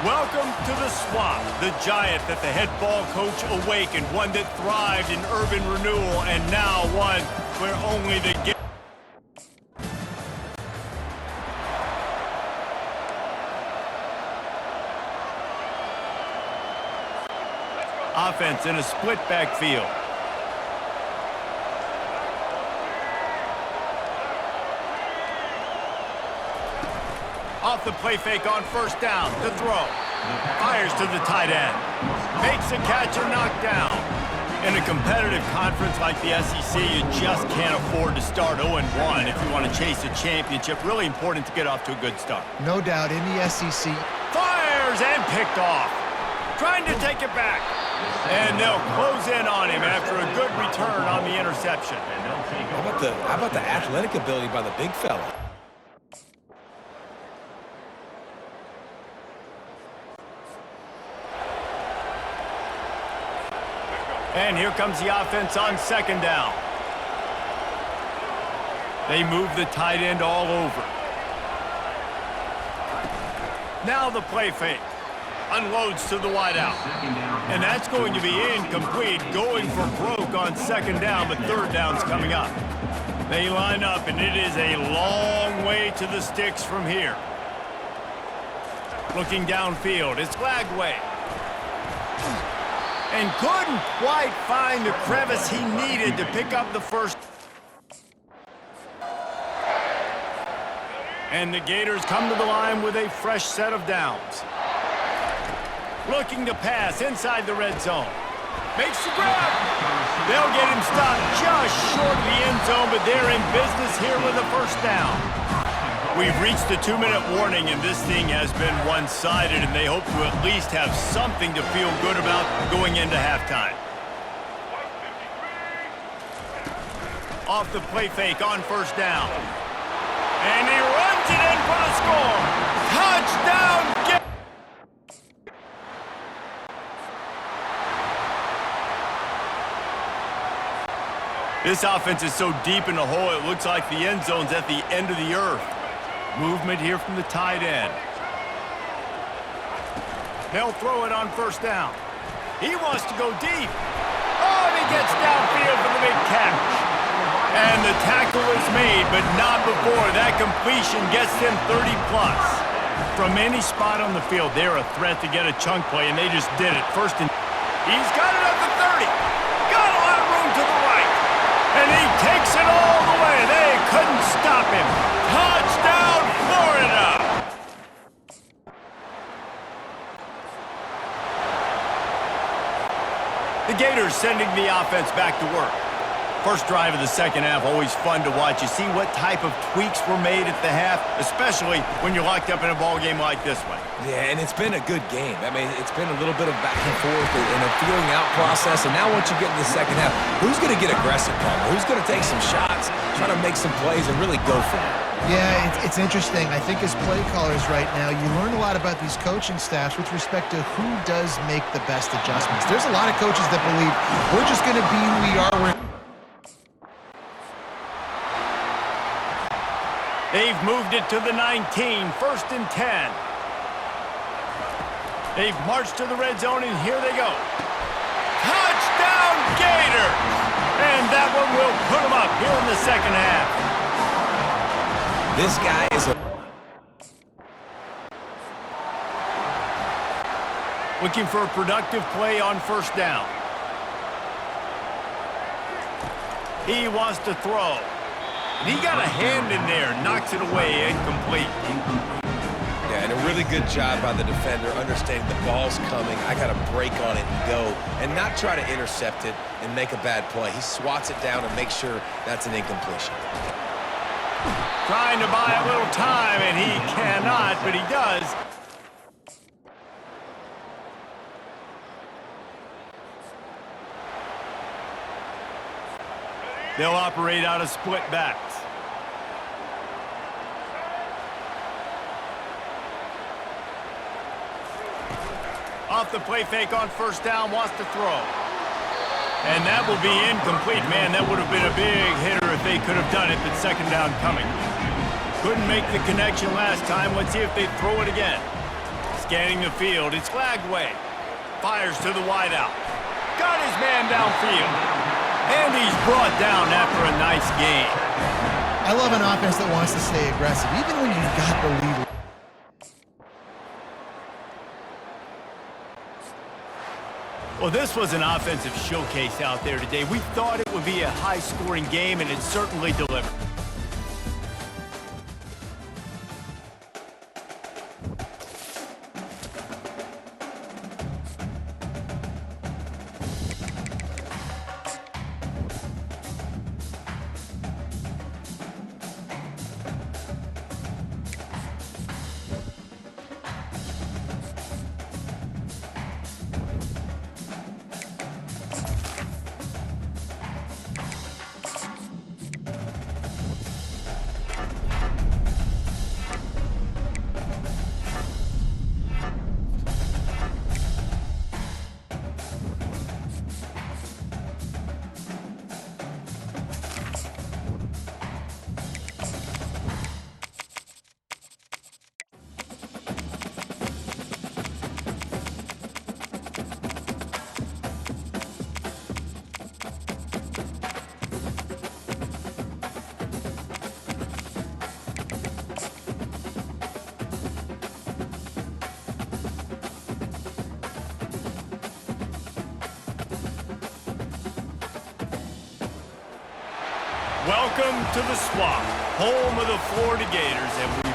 Welcome to the Swamp, the giant that the head ball coach awakened, one that thrived in urban renewal, and now one where only the offense in a split backfield. Off the play fake on first down to throw. Fires to the tight end. Makes a catch and knocked down. In a competitive conference like the SEC, you just can't afford to start 0-1 if you want to chase a championship. Really important to get off to a good start. No doubt in the SEC. Fires and picked off. Trying to take it back. And they'll close in on him after a good return on the interception. How about the athletic ability by the big fella? And here comes the offense on second down. They move the tight end all over. Now the play fake. Unloads to the wideout. And that's going to be incomplete, going for broke on second down, but third down's coming up. They line up, and it is a long way to the sticks from here. Looking downfield, it's Lagway. And couldn't quite find the crevice he needed to pick up the first. And the Gators come to the line with a fresh set of downs. Looking to pass inside the red zone. Makes the grab. They'll get him stopped just short of the end zone, but they're in business here with a first down. We've reached the 2-minute warning, and this thing has been one-sided, and they hope to at least have something to feel good about going into halftime. Off the play fake on first down. And he runs it in for the score. Touchdown! This offense is so deep in the hole, it looks like the end zone's at the end of the earth. Movement here from the tight end. They'll throw it on first down. He wants to go deep. Oh, and he gets downfield for the big catch. And the tackle is made, but not before. That completion gets them 30-plus. From any spot on the field, they're a threat to get a chunk play, and they just did it. First and... He's got it up to 30. Got a lot of room to the right. And he takes it all the way. They couldn't stop him. Touchdown, Florida! The Gators sending the offense back to work. First drive of the second half, always fun to watch. You see what type of tweaks were made at the half, especially when you're locked up in a ball game like this one. Yeah, and it's been a good game. I mean, it's been a little bit of back and forth and a feeling out process. And now once you get in the second half, who's going to get aggressive, Palmer? Who's going to take some shots, try to make some plays, and really go for it? Yeah, it's interesting. I think as play callers right now, you learn a lot about these coaching staffs with respect to who does make the best adjustments. There's a lot of coaches that believe we're just going to be who we are. They've moved it to the 19, first and 10. They've marched to the red zone, and here they go. Touchdown, Gators! And that one will put them up here in the second half. This guy is looking for a productive play on first down. He wants to throw. He got a hand in there, knocks it away, incomplete. Yeah, and a really good job by the defender, understanding the ball's coming. I got to break on it and go, and not try to intercept it and make a bad play. He swats it down and makes sure that's an incompletion. Trying to buy a little time, and he cannot, but he does. They'll operate out of split backs. Off the play fake on first down, wants to throw. And that will be incomplete. Man, that would have been a big hitter if they could have done it, but second down coming. Couldn't make the connection last time. Let's see if they throw it again. Scanning the field, it's Lagway. Fires to the wideout. Got his man downfield. And he's brought down after a nice gain. I love an offense that wants to stay aggressive, even when you've got the lead. Well, this was an offensive showcase out there today. We thought it would be a high-scoring game, and it certainly delivered. Welcome to the Swamp, home of the Florida Gators, and we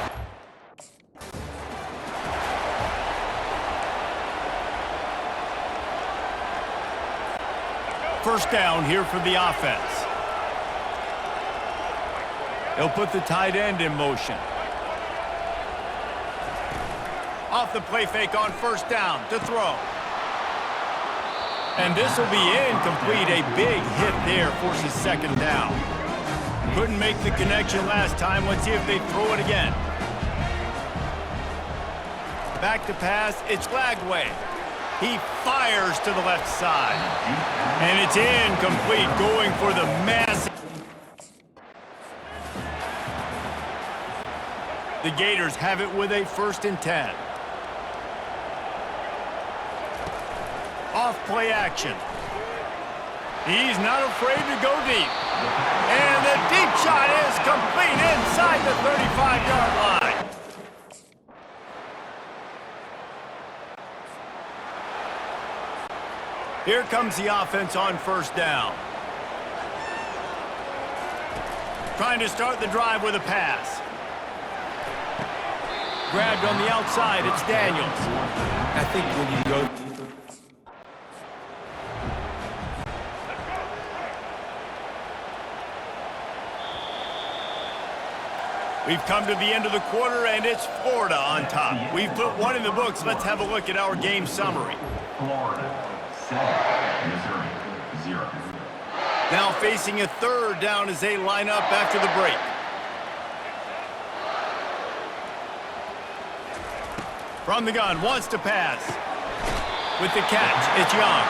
first down here for the offense. They'll put the tight end in motion. Off the play fake on first down to throw. And this will be incomplete. A big hit there forces second down. Couldn't make the connection last time. Let's see if they throw it again. Back to pass. It's Lagway. He fires to the left side. And it's incomplete, going for the massive. The Gators have it with a 1st and 10. Off play action. He's not afraid to go deep. And the deep shot is complete inside the 35-yard line. Here comes the offense on first down. Trying to start the drive with a pass. Grabbed on the outside, it's Daniels. I think when you go... We've come to the end of the quarter, and it's Florida on top. We've put one in the books. Let's have a look at our game summary. Florida 7, Missouri 0. Now facing a 3rd down as they line up after the break. From the gun, wants to pass. With the catch, it's Young.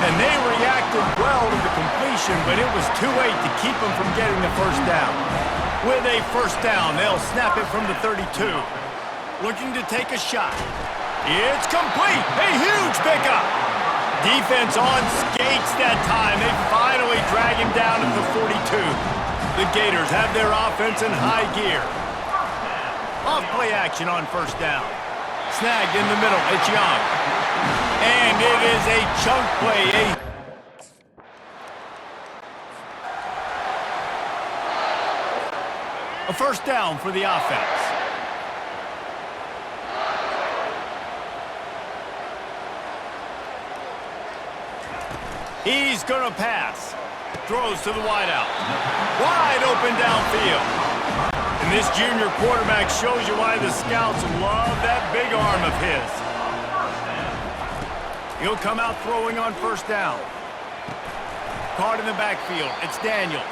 And they reacted well to the completion, but it was too late to keep them from getting the first down. With a 1st down, they'll snap it from the 32. Looking to take a shot. It's complete. A huge pickup. Defense on skates that time. They finally drag him down at the 42. The Gators have their offense in high gear. Off play action on 1st down. Snagged in the middle. It's Young. And it is a chunk play. A 1st down for the offense. He's going to pass. Throws to the wideout. Wide open downfield. And this junior quarterback shows you why the scouts love that big arm of his. He'll come out throwing on 1st down. Caught in the backfield. It's Daniels.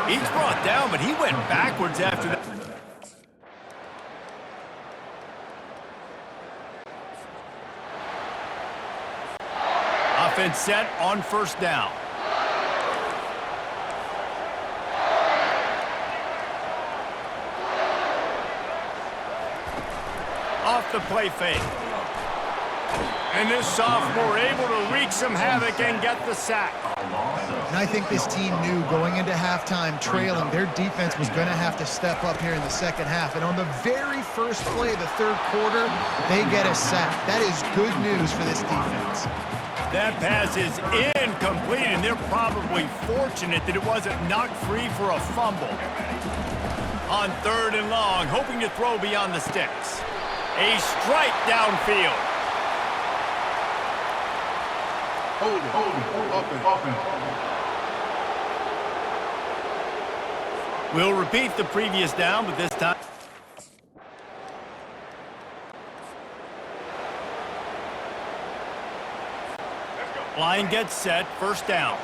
He's brought down, but he went backwards after that. Offense set on 1st down. Off the play fake. And this sophomore able to wreak some havoc and get the sack. And I think this team knew going into halftime trailing, their defense was going to have to step up here in the second half. And on the very first play of the third quarter, they get a sack. That is good news for this defense. That pass is incomplete, and they're probably fortunate that it wasn't knocked free for a fumble. On 3rd and long, hoping to throw beyond the sticks. A strike downfield. Open. We'll repeat the previous down, but this time. Line gets set, 1st down.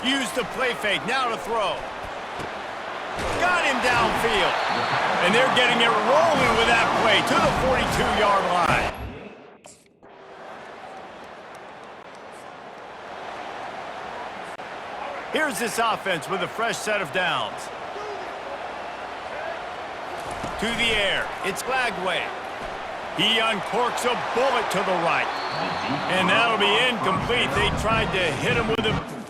Use the play fake, now to throw. Got him downfield. And they're getting it rolling with that play to the 42-yard line. Here's this offense with a fresh set of downs. To the air, it's Lagway. He uncorks a bullet to the right. And that'll be incomplete. They tried to hit him with a...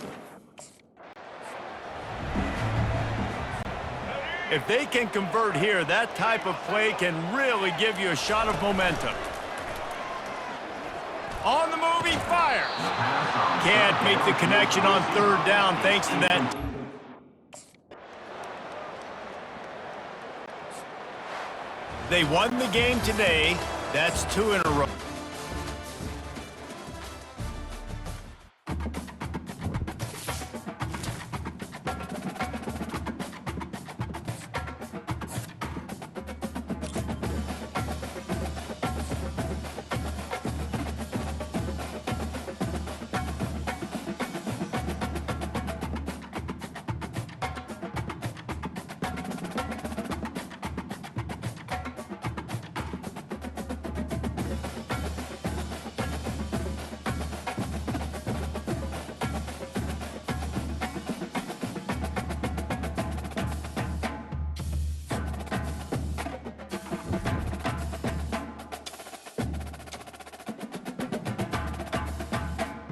If they can convert here, that type of play can really give you a shot of momentum. On the move, he fires. Can't make the connection on 3rd down thanks to that. They won the game today. That's 2 in a row.